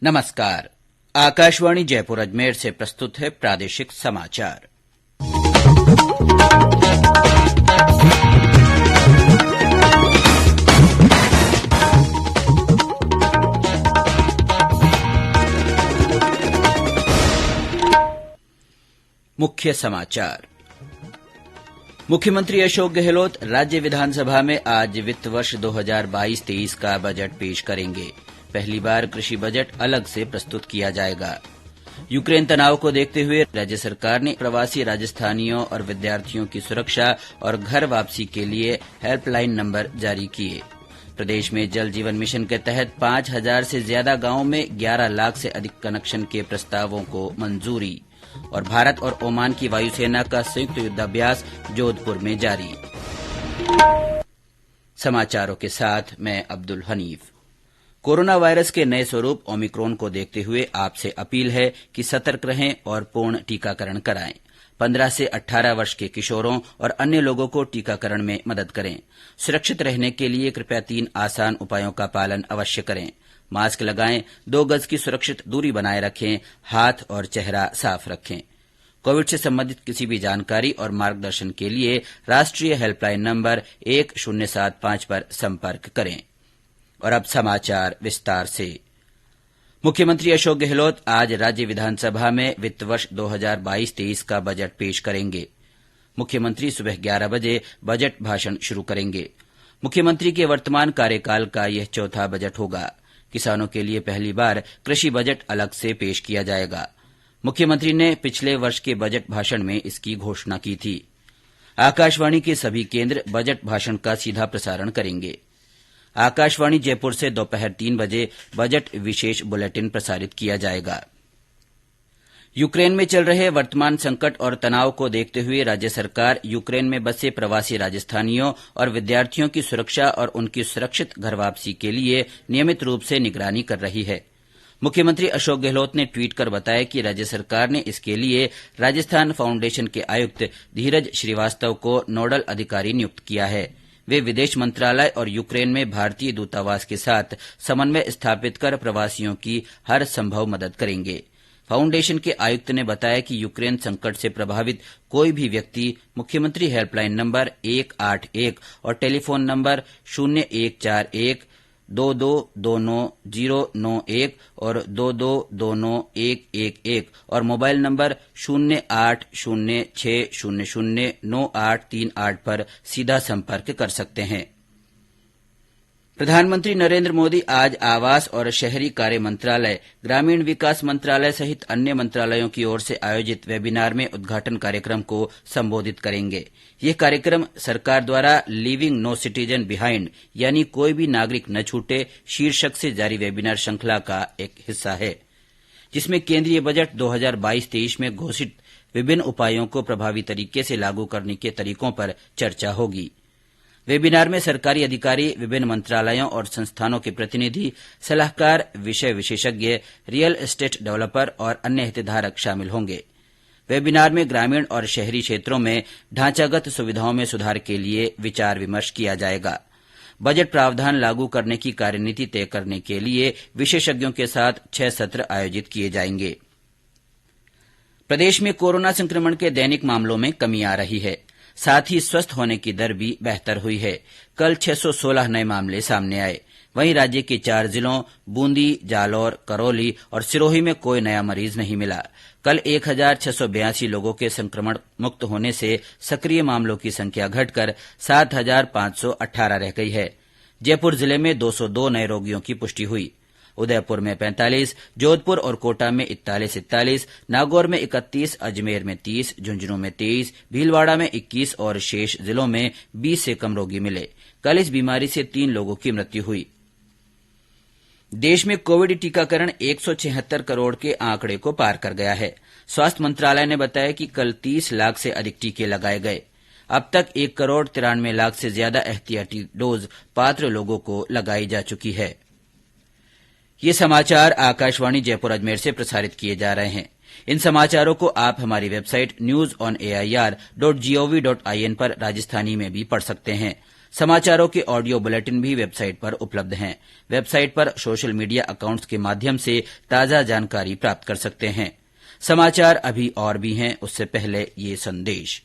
नमस्कार। आकाशवाणी जयपुर अजमेर से प्रस्तुत है प्रादेशिक समाचार। मुख्य समाचार। मुख्यमंत्री अशोक गहलोत राज्य विधानसभा में आज वित्त वर्ष 2022-23 का बजट पेश करेंगे। पहली बार कृषि बजट अलग से प्रस्तुत किया जाएगा। यूक्रेन तनाव को देखते हुए राज्य सरकार ने प्रवासी राजस्थानियों और विद्यार्थियों की सुरक्षा और घर वापसी के लिए हेल्पलाइन नंबर जारी किए। प्रदेश में जल जीवन मिशन के तहत 5000 से ज्यादा गांवों में 11 लाख से अधिक कनेक्शन के प्रस्तावों को मंजूरी। और भारत और ओमान की वायुसेना का संयुक्त युद्धाभ्यास जोधपुर में जारी। समाचारों के साथ मैं अब्दुल हनीफ। कोरोना वायरस के नए स्वरूप ओमिक्रॉन को देखते हुए आपसे अपील है कि सतर्क रहें और पूर्ण टीकाकरण कराएं। 15 से 18 वर्ष के किशोरों और अन्य लोगों को टीकाकरण में मदद करें। सुरक्षित रहने के लिए कृपया 3 आसान उपायों का पालन अवश्य करें। मास्क लगाएं, 2 गज की सुरक्षित दूरी बनाए रखें, हाथ और चेहरा साफ रखें। कोविड से संबंधित किसी भी जानकारी और मार्गदर्शन के लिए राष्ट्रीय हेल्पलाइन नंबर 1075 पर संपर्क करें। और अब समाचार विस्तार से। मुख्यमंत्री अशोक गहलोत आज राज्य विधानसभा में वित्त वर्ष 2022-23 का बजट पेश करेंगे। मुख्यमंत्री सुबह 11 बजे बजट भाषण शुरू करेंगे। मुख्यमंत्री के वर्तमान कार्यकाल का यह चौथा बजट होगा। किसानों के लिए पहली बार कृषि बजट अलग से पेश किया जाएगा। मुख्यमंत्री ने पिछले वर्ष के बजट भाषण में इसकी घोषणा की थी। आकाशवाणी के सभी केंद्र बजट भाषण का सीधा प्रसारण करेंगे। आकाशवाणी जयपुर से दोपहर 3 बजे बजट विशेष बुलेटिन प्रसारित किया जाएगा। यूक्रेन में चल रहे वर्तमान संकट और तनाव को देखते हुए राज्य सरकार यूक्रेन में बसे प्रवासी राजस्थानियों और विद्यार्थियों की सुरक्षा और उनकी सुरक्षित घर वापसी के लिए नियमित रूप से निगरानी कर रही है। मुख्यमंत्री अशोक गहलोत ने ट्वीट कर बताया कि राज्य सरकार ने इसके लिए राजस्थान फाउंडेशन के आयुक्त धीरज श्रीवास्तव को नोडल अधिकारी नियुक्त किया है। वे विदेश मंत्रालय और यूक्रेन में भारतीय दूतावास के साथ समन्वय स्थापित कर प्रवासियों की हर संभव मदद करेंगे। फाउंडेशन के आयुक्त ने बताया कि यूक्रेन संकट से प्रभावित कोई भी व्यक्ति मुख्यमंत्री हेल्पलाइन नंबर 181 और टेलीफोन नंबर 0141 2229 और 2229 और मोबाइल नंबर 0806009838 पर सीधा संपर्क कर सकते हैं। प्रधानमंत्री नरेंद्र मोदी आज आवास और शहरी कार्य मंत्रालय, ग्रामीण विकास मंत्रालय सहित अन्य मंत्रालयों की ओर से आयोजित वेबिनार में उद्घाटन कार्यक्रम को संबोधित करेंगे। यह कार्यक्रम सरकार द्वारा लीविंग नो सिटीजन बिहाइंड यानी कोई भी नागरिक न छूटे शीर्षक से जारी वेबिनार श्रृंखला का एक हिस्सा है, जिसमें केंद्रीय बजट 2022-23 में घोषित विभिन्न उपायों को प्रभावी तरीके से लागू करने के तरीकों पर चर्चा होगी। वेबिनार में सरकारी अधिकारी, विभिन्न मंत्रालयों और संस्थानों के प्रतिनिधि, सलाहकार, विषय विशेषज्ञ, रियल एस्टेट डेवलपर और अन्य हितधारक शामिल होंगे। वेबिनार में ग्रामीण और शहरी क्षेत्रों में ढांचागत सुविधाओं में सुधार के लिए विचार विमर्श किया जाएगा। बजट प्रावधान लागू करने की कार्यनीति तय करने के लिए विशेषज्ञों के साथ 6 सत्र आयोजित किए जाएंगे। प्रदेश में कोरोना संक्रमण के दैनिक मामलों में कमी आ रही है, साथ ही स्वस्थ होने की दर भी बेहतर हुई है। कल 616 नए मामले सामने आए। वहीं राज्य के 4 जिलों बूंदी, जालौर, करौली और सिरोही में कोई नया मरीज नहीं मिला। कल 1682 लोगों के संक्रमण मुक्त होने से सक्रिय मामलों की संख्या घटकर 7518 रह गई है। जयपुर जिले में 202 नए रोगियों की पुष्टि हुई। उदयपुर में 45, जोधपुर और कोटा में 41, नागौर में 31, अजमेर में 30, झुंझुनू में 23, भीलवाड़ा में 21 और शेष जिलों में 20 से कम रोगी मिले। कल इस बीमारी से 3 लोगों की मृत्यु हुई। देश में कोविड टीकाकरण 176 करोड़ के आंकड़े को पार कर गया है। स्वास्थ्य मंत्रालय ने बताया कि कल 30 लाख से अधिक टीके लगाए गए। अब तक 1 करोड़ 93 लाख से ज्यादा एहतियाती डोज पात्र लोगों को लगाई जा चुकी है। ये समाचार आकाशवाणी जयपुर अजमेर से प्रसारित किए जा रहे हैं। इन समाचारों को आप हमारी वेबसाइट newsonair.gov.in पर राजस्थानी में भी पढ़ सकते हैं। समाचारों के ऑडियो बुलेटिन भी वेबसाइट पर उपलब्ध हैं। वेबसाइट पर सोशल मीडिया अकाउंट्स के माध्यम से ताजा जानकारी प्राप्त कर सकते हैं। समाचार अभी और भी हैं, उससे पहले ये संदेश।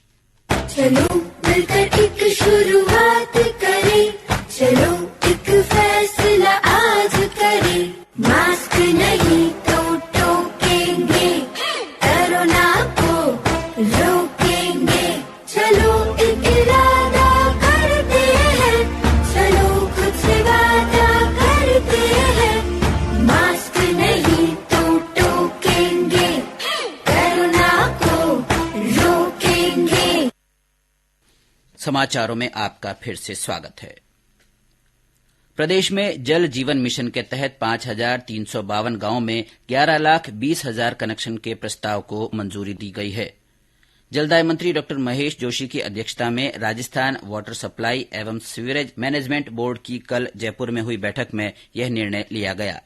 चलो मिलकर एक शुरुआत करें, चलो एक फैसला आज करें, मास्क नहीं तो टोकेंगे, कोरोना को रोकेंगे, चलो एक इरादा करते हैं, चलो कुछ वादा करते हैं, मास्क नहीं तो टोकेंगे, कोरोना को रोकेंगे। समाचारों में आपका फिर से स्वागत है। प्रदेश में जल जीवन मिशन के तहत 5,352 गांवों में 11,20,000 कनेक्शन के प्रस्ताव को मंजूरी दी गई है। जलदाय मंत्री डॉ महेश जोशी की अध्यक्षता में राजस्थान वाटर सप्लाई एवं सीवरेज मैनेजमेंट बोर्ड की कल जयपुर में हुई बैठक में यह निर्णय लिया गया।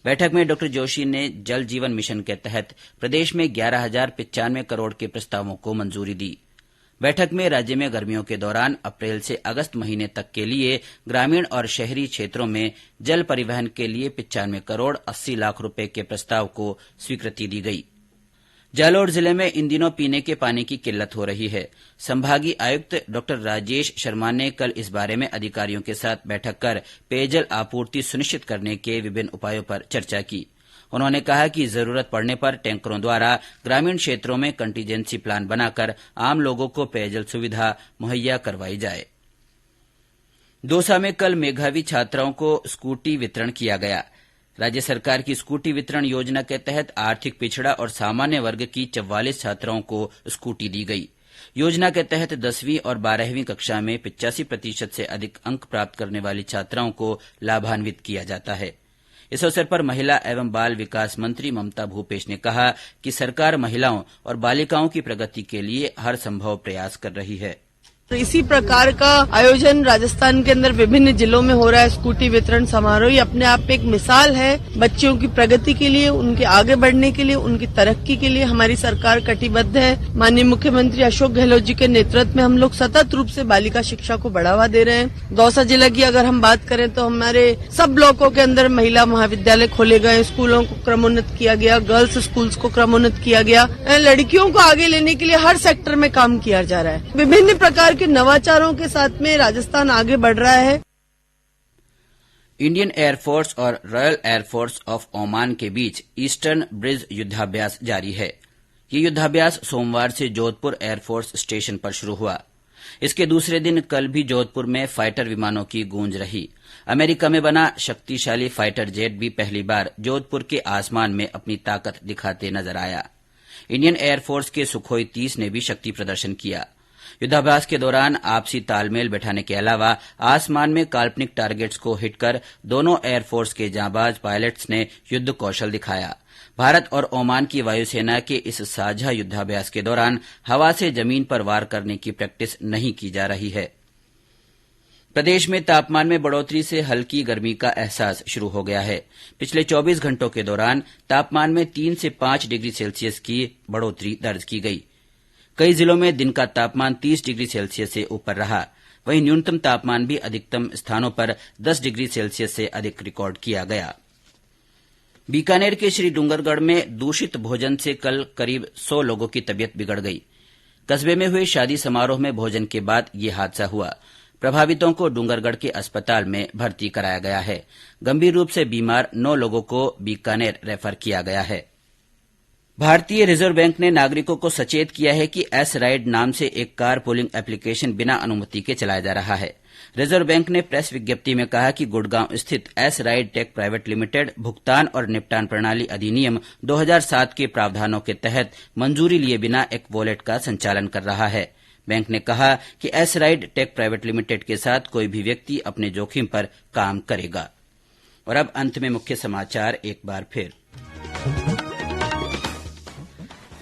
बैठक में डॉ जोशी ने जल जीवन मिशन के तहत प्रदेश में 11,095 करोड़ के प्रस्तावों को मंजूरी दी। बैठक में राज्य में गर्मियों के दौरान अप्रैल से अगस्त महीने तक के लिए ग्रामीण और शहरी क्षेत्रों में जल परिवहन के लिए 95 करोड़ 80 लाख रुपए के प्रस्ताव को स्वीकृति दी गई। जालौर जिले में इन दिनों पीने के पानी की किल्लत हो रही है। संभागीय आयुक्त डॉ राजेश शर्मा ने कल इस बारे में अधिकारियों के साथ बैठक कर पेयजल आपूर्ति सुनिश्चित करने के विभिन्न उपायों पर चर्चा की। उन्होंने कहा कि जरूरत पड़ने पर टैंकरों द्वारा ग्रामीण क्षेत्रों में कंटीजेंसी प्लान बनाकर आम लोगों को पेयजल सुविधा मुहैया करवाई जाए। दौसा में कल मेधावी छात्राओं को स्कूटी वितरण किया गया। राज्य सरकार की स्कूटी वितरण योजना के तहत आर्थिक पिछड़ा और सामान्य वर्ग की 44 छात्राओं को स्कूटी दी गई। योजना के तहत 10वीं और 12वीं कक्षा में 85% से अधिक अंक प्राप्त करने वाली छात्राओं को लाभान्वित किया जाता है। इस अवसर पर महिला एवं बाल विकास मंत्री ममता भूपेश ने कहा कि सरकार महिलाओं और बालिकाओं की प्रगति के लिए हर संभव प्रयास कर रही है। इसी प्रकार का आयोजन राजस्थान के अंदर विभिन्न जिलों में हो रहा है। स्कूटी वितरण समारोह अपने आप में एक मिसाल है। बच्चियों की प्रगति के लिए, उनके आगे बढ़ने के लिए, उनकी तरक्की के लिए हमारी सरकार कटिबद्ध है। माननीय मुख्यमंत्री अशोक गहलोत जी के नेतृत्व में हम लोग सतत रूप से बालिका शिक्षा को बढ़ावा दे रहे हैं। दौसा जिला की अगर हम बात करें तो हमारे सब ब्लॉकों के अंदर महिला महाविद्यालय खोले गए, स्कूलों को क्रमोन्नत किया गया, गर्ल्स स्कूल्स को क्रमोन्नत किया गया। लड़कियों को आगे लेने के लिए हर सेक्टर में काम किया जा रहा है। विभिन्न प्रकार के नवाचारों के साथ में राजस्थान आगे बढ़ रहा है। इंडियन एयरफोर्स और रॉयल एयरफोर्स ऑफ ओमान के बीच ईस्टर्न ब्रिज युद्धाभ्यास जारी है। ये युद्धाभ्यास सोमवार से जोधपुर एयरफोर्स स्टेशन पर शुरू हुआ। इसके दूसरे दिन कल भी जोधपुर में फाइटर विमानों की गूंज रही। अमेरिका में बना शक्तिशाली फाइटर जेट भी पहली बार जोधपुर के आसमान में अपनी ताकत दिखाते नजर आया। इंडियन एयरफोर्स के सुखोई 30 ने भी शक्ति प्रदर्शन किया। युद्धाभ्यास के दौरान आपसी तालमेल बैठाने के अलावा आसमान में काल्पनिक टारगेट्स को हिट कर दोनों एयरफोर्स के जांबाज पायलट्स ने युद्ध कौशल दिखाया। भारत और ओमान की वायुसेना के इस साझा युद्धाभ्यास के दौरान हवा से जमीन पर वार करने की प्रैक्टिस नहीं की जा रही है। प्रदेश में तापमान में बढ़ोतरी से हल्की गर्मी का एहसास शुरू हो गया है। पिछले 24 घंटों के दौरान तापमान में 3 से 5 डिग्री सेल्सियस की बढ़ोतरी दर्ज की गई। कई जिलों में दिन का तापमान 30 डिग्री सेल्सियस से ऊपर रहा। वहीं न्यूनतम तापमान भी अधिकतम स्थानों पर 10 डिग्री सेल्सियस से अधिक रिकॉर्ड किया गया। बीकानेर के श्री डूंगरगढ़ में दूषित भोजन से कल करीब 100 लोगों की तबीयत बिगड़ गई। कस्बे में हुए शादी समारोह में भोजन के बाद ये हादसा हुआ। प्रभावितों को डूंगरगढ़ के अस्पताल में भर्ती कराया गया है। गंभीर रूप से बीमार 9 लोगों को बीकानेर रेफर किया गया है। भारतीय रिजर्व बैंक ने नागरिकों को सचेत किया है कि एस राइड नाम से एक कार पूलिंग एप्लीकेशन बिना अनुमति के चलाया जा रहा है। रिजर्व बैंक ने प्रेस विज्ञप्ति में कहा कि गुड़गांव स्थित S ride tech private limited भुगतान और निपटान प्रणाली अधिनियम 2007 के प्रावधानों के तहत मंजूरी लिए बिना एक वॉलेट का संचालन कर रहा है। बैंक ने कहा कि S ride tech private limited के साथ कोई भी व्यक्ति अपने जोखिम पर काम करेगा। और अब अंत में मुख्य समाचार एक बार फिर।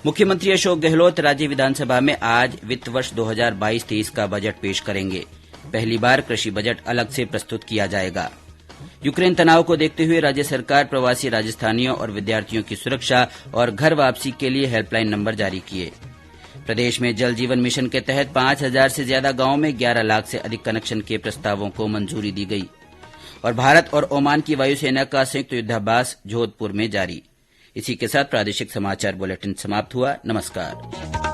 मुख्यमंत्री अशोक गहलोत राज्य विधानसभा में आज वित्त वर्ष 2022-23 का बजट पेश करेंगे। पहली बार कृषि बजट अलग से प्रस्तुत किया जाएगा। यूक्रेन तनाव को देखते हुए राज्य सरकार प्रवासी राजस्थानियों और विद्यार्थियों की सुरक्षा और घर वापसी के लिए हेल्पलाइन नंबर जारी किए। प्रदेश में जल जीवन मिशन के तहत 5,000 से ज्यादा गांवों में 11 लाख से अधिक कनेक्शन के प्रस्तावों को मंजूरी दी गई। और भारत और ओमान की वायुसेना का संयुक्त युद्धाभ्यास जोधपुर में जारी। इसी के साथ प्रादेशिक समाचार बुलेटिन समाप्त हुआ। नमस्कार।